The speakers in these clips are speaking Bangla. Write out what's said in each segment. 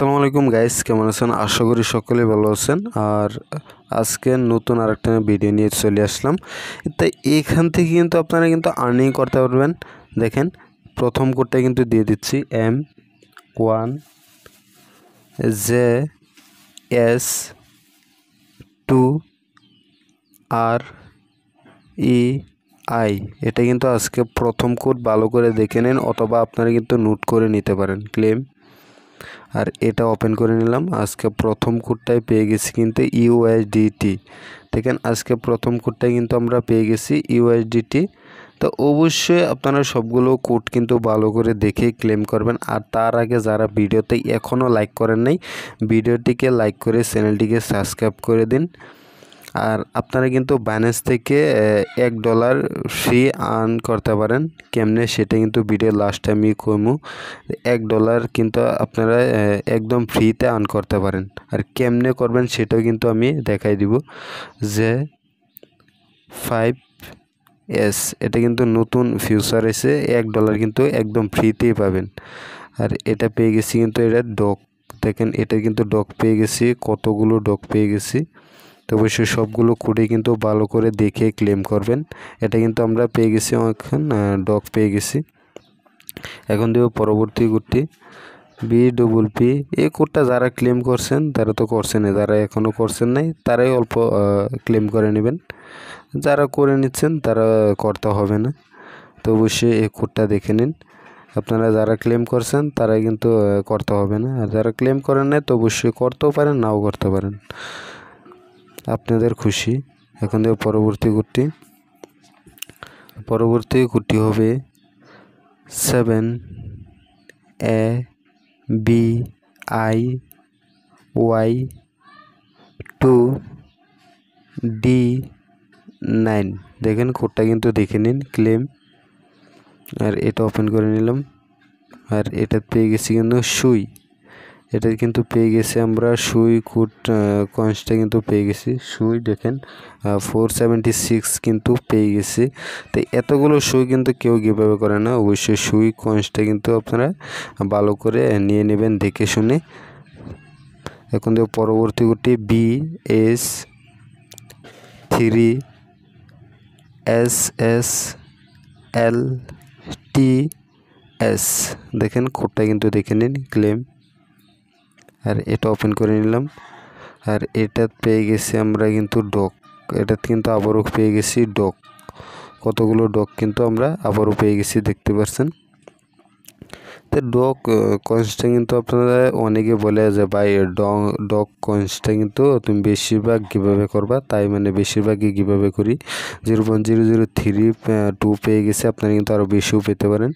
আসসালামু আলাইকুম গাইস, কেমন আছেন? আশা করি সকলেই ভালো আছেন। আর আজকে নতুন আরেকটা ভিডিও নিয়ে চলে আসলাম। তাই এইখান থেকে কিন্তু আপনারা কিন্তু আর্নিং করতে পারবেন। দেখেন, প্রথম কোডটা কিন্তু দিয়ে দিচ্ছি M1JS2REI। এটা কিন্তু আজকে প্রথম কোড, ভালো করে দেখে নেন, অথবা আপনারা কিন্তু নোট করে নিতে পারেন। ক্লেম, আর এটা ওপেন করে নিলাম। আজকে প্রথম কোডটাই পেয়ে গেছি কিন্তু ইউএসডিটি। দেখেন, আজকে প্রথম কোডটাই কিন্তু আমরা পেয়ে গেছি ইউএসডিটি। তো অবশ্যই আপনারা সবগুলো কোড কিন্তু ভালো করে দেখে ক্লেম করবেন। আর তার আগে যারা ভিডিওতে এখনও লাইক করেন নাই, ভিডিওটিকে লাইক করে চ্যানেলটিকে সাবস্ক্রাইব করে দিন। আর আপনারা কিন্তু বাইন্যান্স থেকে $1 ফ্রি আর্ন করতে পারেন। কেমনে সেটা কিন্তু ভিডিও লাস্ট টাইমই কমু। $1 কিন্তু আপনারা একদম ফ্রিতে আর্ন করতে পারেন। আর কেমনে করবেন সেটাও কিন্তু আমি দেখাই দিব। যে 5S এটা কিন্তু নতুন ফিউচার এসে $1 কিন্তু একদম ফ্রিতেই পাবেন। আর এটা পেয়ে গেছি কিন্তু এটা ডক। দেখেন, এটা কিন্তু ডক পেয়ে গেছি, কতগুলো ডক পেয়ে গেছি। তো অবশ্যই সবগুলো কোডে কিন্তু ভালো করে দেখে ক্লেম করবেন। এটা কিন্তু আমরা পেয়ে গেছি, এখন ডক পেয়ে গেছি। এখন দেব পরবর্তী কোডটি BPP। এই কোডটা যারা ক্লেম করছেন তারা তো করছেন, যারা এখনও করছেন নাই তারাই অল্প ক্লেম করে নেবেন। যারা করে নিচ্ছেন তারা করতে হবে না। তো অবশ্যই এই কোডটা দেখে নিন। আপনারা যারা ক্লেম করছেন তারাই কিন্তু করতে হবে না। আর যারা ক্লেম করেন নাই তো অবশ্যই করতেও পারেন, নাও করতে পারেন, আপনাদের খুশি। এখন দেব পরবর্তী কোডটি। পরবর্তী কোডটি হবে 7ABIY2D9। দেখেন, কোডটা কিন্তু দেখে নিন, ক্লেম। আর এটা ওপেন করে নিলাম। আর এটা পেয়ে গেছি কিন্তু সুই। এটা কিন্তু পেয়ে গেছি আমরা সুই কোড কয়েন্সটা কিন্তু পেয়ে গেছি। সুই দেখেন 476 কিন্তু পেয়ে গেছি। তো এতগুলো সুই কিন্তু কেউ গিভঅ্যাওয়ে করে না। অবশ্যই সুই কয়েন্সটা কিন্তু আপনারা ভালো করে নিয়ে নেবেন দেখে শুনে। এখন দেখো পরবর্তী কোডটি BS3SSLTS। দেখেন, কোডটা কিন্তু দেখে নিন, ক্লেম। আর এটা ওপেন করে নিলাম। আর এটা পেয়ে গেছি আমরা কিন্তু ডক। এটা কিন্তু আবারও পেয়ে গেছি ডক। কতগুলো ডক কিন্তু আমরা আবারও পেয়ে গেছি, দেখতে পাচ্ছেন। তো ডক কয়েন্সটা কিন্তু আপনারা অনেকে বলে যে ভাই ডক কয়েন্সটা কিন্তু তুমি বেশিরভাগ গিভঅ্যাওয়ে করবা, তাই মানে বেশিরভাগই গিভঅ্যাওয়ে করি। 0.003 পেয়ে গেছে, আপনারা কিন্তু আরও বেশিও পেতে পারেন।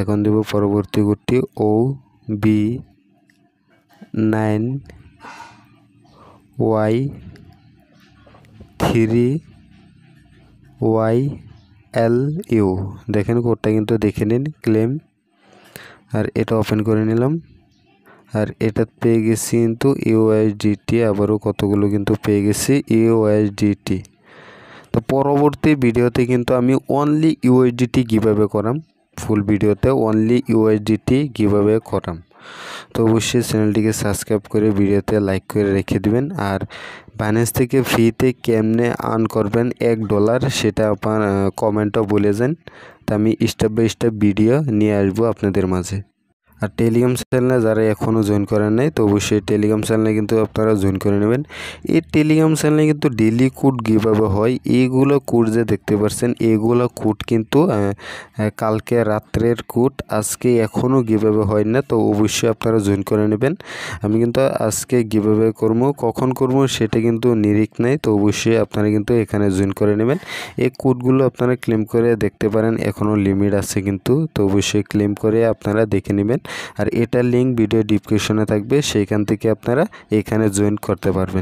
এখন দেব পরবর্তী কোডটি OB9YLU। দেখেন, কোডটা কিন্তু দেখে নিন, ক্লেম। আর এটা ওপেন করে নিলাম। আর এটা পেয়ে গেছি কিন্তু ইউএসডিটি। আবারও কতগুলো কিন্তু পেয়ে গেছি ইউএসডিটি। তো পরবর্তী ভিডিওতে কিন্তু আমি অনলি ইউএসডিটি গিভঅ্যাওয়ে করাম। ফুল ভিডিওতে অনলি ইউএসডিটি গিভঅ্যাওয়ে করাম। তো অবশ্যই চ্যানেলটিকে সাবস্ক্রাইব করে ভিডিওতে লাইক করে রেখে দিবেন। আর বাইন্যান্স থেকে ফ্রিতে কেমনে আর্ন করবেন $1 সেটা আপনার কমেন্টও বলে যান। তা আমি স্টেপ বাই স্টেপ ভিডিও নিয়ে আসবো আপনাদের মাঝে। আর টেলিগ্রাম চ্যানেলে যারা এখনও জয়েন করেন নাই তো অবশ্যই টেলিগ্রাম চ্যানেলে কিন্তু আপনারা জয়েন করে নেবেন। এই টেলিগ্রাম চ্যানেলে কিন্তু ডেলি কোড গিভঅ্যাওয়ে হয়। এইগুলো কোড যে দেখতে পাচ্ছেন, এইগুলো কোড কিন্তু কালকে রাত্রের কোড, আজকে এখনও গিভঅ্যাওয়ে হয় না। তো অবশ্যই আপনারা জয়েন করে নেবেন। আমি কিন্তু আজকে গিভঅ্যাওয়ে করবো, কখন করবো সেটা কিন্তু নিরিখ নাই। তো অবশ্যই আপনারা কিন্তু এখানে জয়েন করে নেবেন। এই কোডগুলো আপনারা ক্লেম করে দেখতে পারেন, এখনও লিমিট আছে কিন্তু। তো অবশ্যই ক্লেম করে আপনারা দেখে নেবেন। আর এটার লিঙ্ক ভিডিও ডিসক্রিপশনে থাকবে, সেইখান থেকে আপনারা এখানে জয়েন করতে পারবেন।